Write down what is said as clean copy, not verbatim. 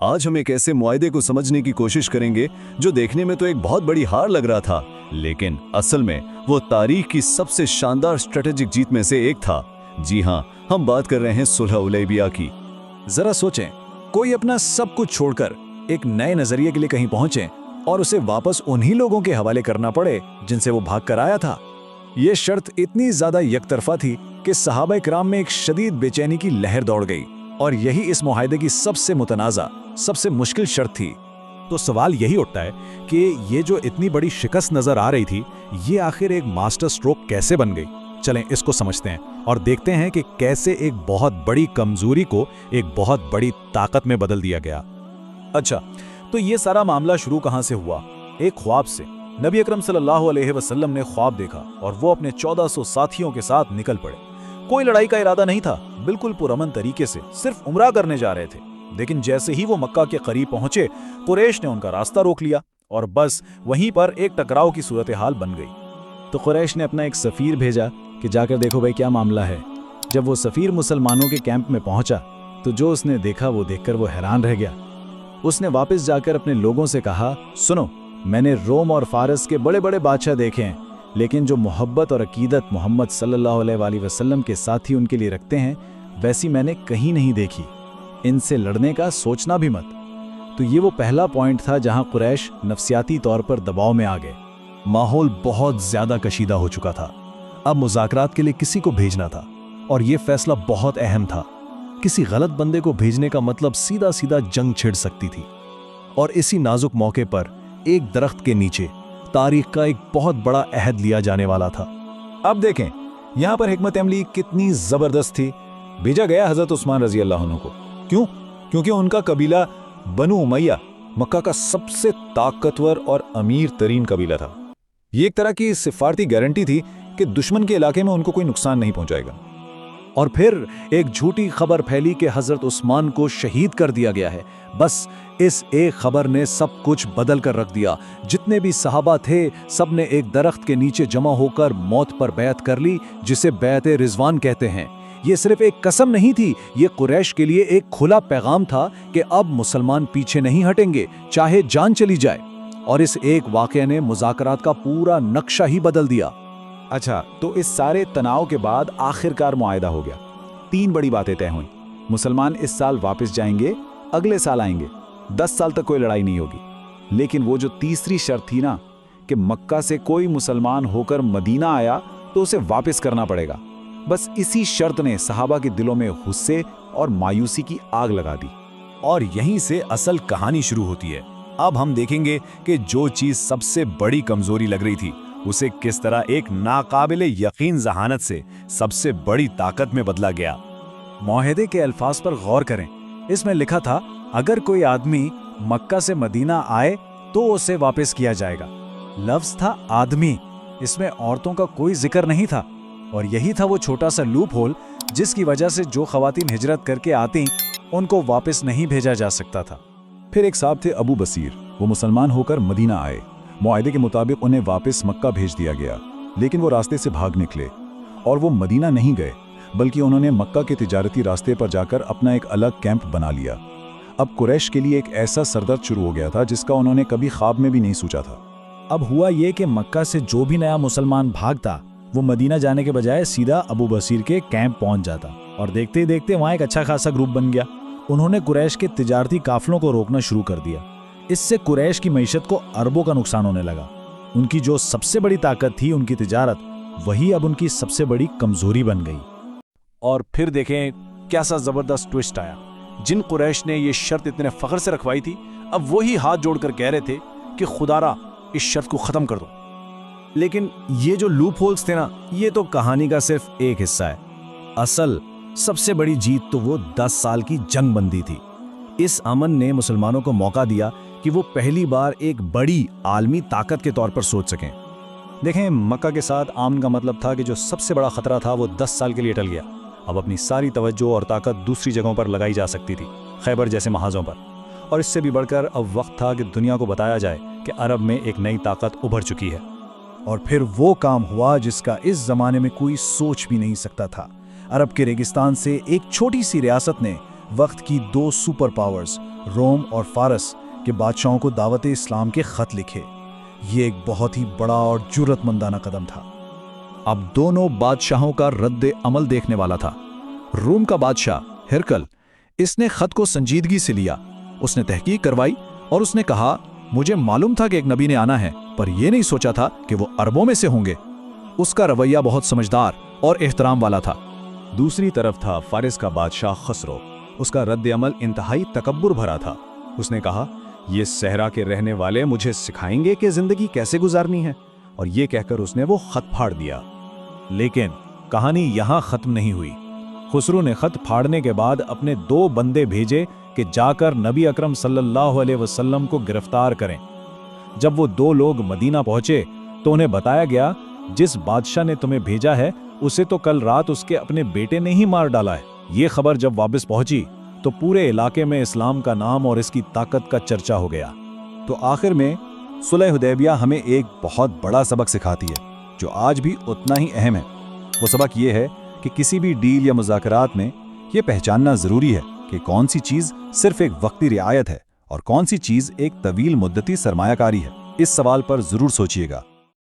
آج ہم ایک ایسے معاہدے کو سمجھنے کی کوشش کریں گے جو دیکھنے میں تو ایک بہت بڑی ہار لگ رہا تھا، لیکن اصل میں وہ تاریخ کی سب سے شاندار اسٹریٹجک جیت میں سے ایک تھا۔ جی ہاں، ہم بات کر رہے ہیں صلح حدیبیہ کی۔ ذرا سوچیں، کوئی اپنا سب کچھ چھوڑ کر ایک نئے نظریے کے لیے کہیں پہنچے اور اسے واپس انہی لوگوں کے حوالے کرنا پڑے جن سے وہ بھاگ کر آیا تھا۔ یہ شرط اتنی زیادہ یک طرفہ تھی کہ صحابہ کرام میں ایک شدید بے چینی کی لہر دوڑ گئی، اور یہی اس معاہدے کی سب سے متنازع، سب سے مشکل شرط تھی۔ تو سوال یہی اٹھتا ہے کہ یہ جو اتنی بڑی شکست نظر آ رہی تھی، یہ آخر ایک ماسٹر سٹروک کیسے بن گئی؟ چلیں اس کو سمجھتے ہیں اور دیکھتے ہیں کہ کیسے ایک بہت بڑی کمزوری کو ایک بہت بڑی طاقت میں بدل دیا گیا۔ اچھا، تو یہ سارا معاملہ شروع کہاں سے ہوا؟ ایک خواب سے۔ نبی اکرم صلی اللہ علیہ وسلم نے خواب دیکھا اور وہ اپنے 1400 ساتھیوں کے ساتھ نکل پڑے۔ کوئی لڑائی کا ارادہ نہیں تھا، بالکل پرامن طریقے سے صرف عمرہ کرنے جا رہے تھے۔ لیکن جیسے ہی وہ مکہ کے قریب پہنچے، قریش نے ان کا راستہ روک لیا اور بس وہیں پر ایک ٹکراؤ کی صورتحال بن گئی۔ تو قریش نے اپنا ایک سفیر بھیجا کہ جا کر دیکھو بھائی کیا معاملہ ہے۔ جب وہ سفیر مسلمانوں کے کیمپ میں پہنچا تو جو اس نے دیکھا وہ دیکھ کر وہ حیران رہ گیا۔ اس نے واپس جا کر اپنے لوگوں سے کہا، سنو، میں نے روم اور فارس کے بڑے بڑے بادشاہ دیکھے ہیں، لیکن جو محبت اور عقیدت محمد صلی اللہ علیہ وآلہ وسلم کے ساتھی ان کے لیے رکھتے ہیں، ویسی میں نے کہیں نہیں دیکھی۔ ان سے لڑنے کا سوچنا بھی مت۔ تو یہ وہ پہلا پوائنٹ تھا جہاں قریش نفسیاتی طور پر دباؤ میں آ گئے۔ ماحول بہت زیادہ کشیدہ ہو چکا تھا۔ اب مذاکرات کے لیے کسی کو بھیجنا تھا، اور یہ فیصلہ بہت اہم تھا۔ کسی غلط بندے کو بھیجنے کا مطلب سیدھا سیدھا جنگ چھڑ سکتی تھی، اور اسی نازک موقع پر ایک درخت کے نیچے تاریخ کا ایک بہت بڑا عہد لیا جانے والا تھا۔ اب دیکھیں یہاں پر حکمت عملی کتنی زبردست تھی۔ بھیجا گیا حضرت عثمان رضی اللہ عنہ کو۔ کیوں؟ کیونکہ ان کا قبیلہ بنو امیہ مکہ کا سب سے طاقتور اور امیر ترین قبیلہ تھا۔ یہ ایک طرح کی سفارتی گارنٹی تھی کہ دشمن کے علاقے میں ان کو کوئی نقصان نہیں پہنچائے گا۔ اور پھر ایک جھوٹی خبر پھیلی کہ حضرت عثمان کو شہید کر دیا گیا ہے۔ بس اس ایک خبر نے سب کچھ بدل کر رکھ دیا۔ جتنے بھی صحابہ تھے سب نے ایک درخت کے نیچے جمع ہو کر موت پر بیعت کر لی، جسے بیعت رضوان کہتے ہیں۔ یہ صرف ایک قسم نہیں تھی، یہ قریش کے لیے ایک کھلا پیغام تھا کہ اب مسلمان پیچھے نہیں ہٹیں گے، چاہے جان چلی جائے۔ اور اس ایک واقعے نے مذاکرات کا پورا نقشہ ہی بدل دیا۔ اچھا، تو اس سارے تناؤ کے بعد آخرکار معاہدہ ہو گیا۔ 3 بڑی باتیں طے ہوئیں۔ مسلمان اس سال واپس جائیں گے، اگلے سال آئیں گے، 10 سال تک کوئی لڑائی نہیں ہوگی۔ لیکن وہ جو تیسری شرط تھی نا، کہ مکہ سے کوئی مسلمان ہو کر مدینہ آیا تو اسے واپس کرنا پڑے گا، بس اسی شرط نے صحابہ کے دلوں میں غصے اور مایوسی کی آگ لگا دی۔ اور یہیں سے اصل کہانی شروع ہوتی ہے۔ اب ہم دیکھیں گے کہ جو چیز سب سے بڑی کمزوری لگ رہی تھی، اسے کس طرح ایک ناقابل یقین ذہانت سے سب سے بڑی طاقت میں بدلا گیا۔ معاہدے کے الفاظ پر غور کریں۔ اس میں لکھا تھا، اگر کوئی آدمی مکہ سے مدینہ آئے تو اسے واپس کیا جائے گا۔ لفظ تھا آدمی، اس میں عورتوں کا کوئی ذکر نہیں تھا۔ اور یہی تھا وہ چھوٹا سا لوپ ہول جس کی وجہ سے جو خواتین ہجرت کر کے آتی ان کو واپس نہیں بھیجا جا سکتا تھا۔ پھر ایک صاحب تھے ابو بصیر، وہ مسلمان ہو کر مدینہ آئے۔ معاہدے کے مطابق انہیں واپس مکہ بھیج دیا گیا، لیکن وہ راستے سے بھاگ نکلے، اور وہ مدینہ نہیں گئے، بلکہ انہوں نے مکہ کے تجارتی راستے پر جا کر اپنا ایک الگ کیمپ بنا لیا۔ اب قریش کے لیے ایک ایسا سردرد شروع ہو گیا تھا جس کا انہوں نے کبھی خواب میں بھی نہیں سوچا تھا۔ اب ہوا یہ کہ مکہ سے جو بھی نیا مسلمان بھاگتا وہ مدینہ جانے کے بجائے سیدھا ابو بصیر کے کیمپ پہنچ جاتا، اور دیکھتے ہی دیکھتے وہاں ایک اچھا خاصا گروپ بن گیا۔ انہوں نے قریش کے تجارتی قافلوں کو روکنا شروع کر دیا۔ اس سے قریش کی معیشت کو اربوں کا نقصان ہونے لگا۔ ان کی جو سب سے بڑی طاقت تھی، ان کی تجارت، وہی اب ان کی سب سے بڑی کمزوری بن گئی۔ اور پھر دیکھیں کیسا زبردست ٹوسٹ آیا۔ جن قریش نے یہ شرط اتنے فخر سے رکھوائی تھی، اب وہی ہاتھ جوڑ کر کہہ رہے تھے کہ خدا را اس شرط کو ختم کر دو۔ لیکن یہ جو لوپ ہولز تھے نا، یہ تو کہانی کا صرف ایک حصہ ہے۔ اصل سب سے بڑی جیت تو وہ 10 سال کی جنگ بندی تھی۔ اس امن نے مسلمانوں کو موقع دیا کہ وہ پہلی بار ایک بڑی عالمی طاقت کے طور پر سوچ سکیں۔ دیکھیں، مکہ کے ساتھ آمن کا مطلب تھا کہ جو سب سے بڑا خطرہ تھا وہ 10 سال کے لیے ٹل گیا۔ اب اپنی ساری توجہ اور طاقت دوسری جگہوں پر لگائی جا سکتی تھی، خیبر جیسے محاذوں پر۔ اور اس سے بھی بڑھ کر اب وقت تھا کہ دنیا کو بتایا جائے کہ عرب میں ایک نئی طاقت ابھر چکی ہے۔ اور پھر وہ کام ہوا جس کا اس زمانے میں کوئی سوچ بھی نہیں سکتا تھا۔ عرب کے ریگستان سے ایک چھوٹی سی ریاست نے وقت کی 2 سپر پاورز روم اور فارس کے بادشاہوں کو دعوت اسلام کے خط لکھے۔ یہ ایک بہت ہی بڑا اور جرأت مندانہ قدم تھا۔ اب دونوں بادشاہوں کا رد عمل دیکھنے والا تھا۔ روم کا بادشاہ ہرکل، اس نے خط کو سنجیدگی سے لیا، اس نے تحقیق کروائی اور اس نے کہا مجھے معلوم تھا کہ ایک نبی نے آنا ہے، پر یہ نہیں سوچا تھا کہ وہ اربوں میں سے ہوں گے۔ اس کا رویہ بہت سمجھدار اور احترام والا تھا۔ دوسری طرف تھا فارس کا بادشاہ خسرو۔ اس کا رد عمل انتہائی تکبر بھرا تھا۔ اس نے کہا یہ صحرا کے رہنے والے مجھے سکھائیں گے کہ زندگی کیسے گزارنی ہے، اور یہ کہہ کر اس نے وہ خط پھاڑ دیا۔ لیکن کہانی یہاں ختم نہیں ہوئی۔ خسرو نے خط پھاڑنے کے بعد اپنے 2 بندے بھیجے کہ جا کر نبی اکرم صلی اللہ علیہ وسلم کو گرفتار کریں۔ جب وہ 2 لوگ مدینہ پہنچے تو انہیں بتایا گیا جس بادشاہ نے تمہیں بھیجا ہے اسے تو کل رات اس کے اپنے بیٹے نے ہی مار ڈالا ہے۔ یہ خبر جب واپس پہنچی تو پورے علاقے میں اسلام کا نام اور اس کی طاقت کا چرچا ہو گیا۔ تو آخر میں صلح حدیبیہ ہمیں ایک بہت بڑا سبق سکھاتی ہے جو آج بھی اتنا ہی اہم ہے۔ وہ سبق یہ ہے کہ کسی بھی ڈیل یا مذاکرات میں یہ پہچاننا ضروری ہے کہ کون سی چیز صرف ایک وقتی رعایت ہے اور کون سی چیز ایک طویل مدتی سرمایہ کاری ہے۔ اس سوال پر ضرور سوچیے گا۔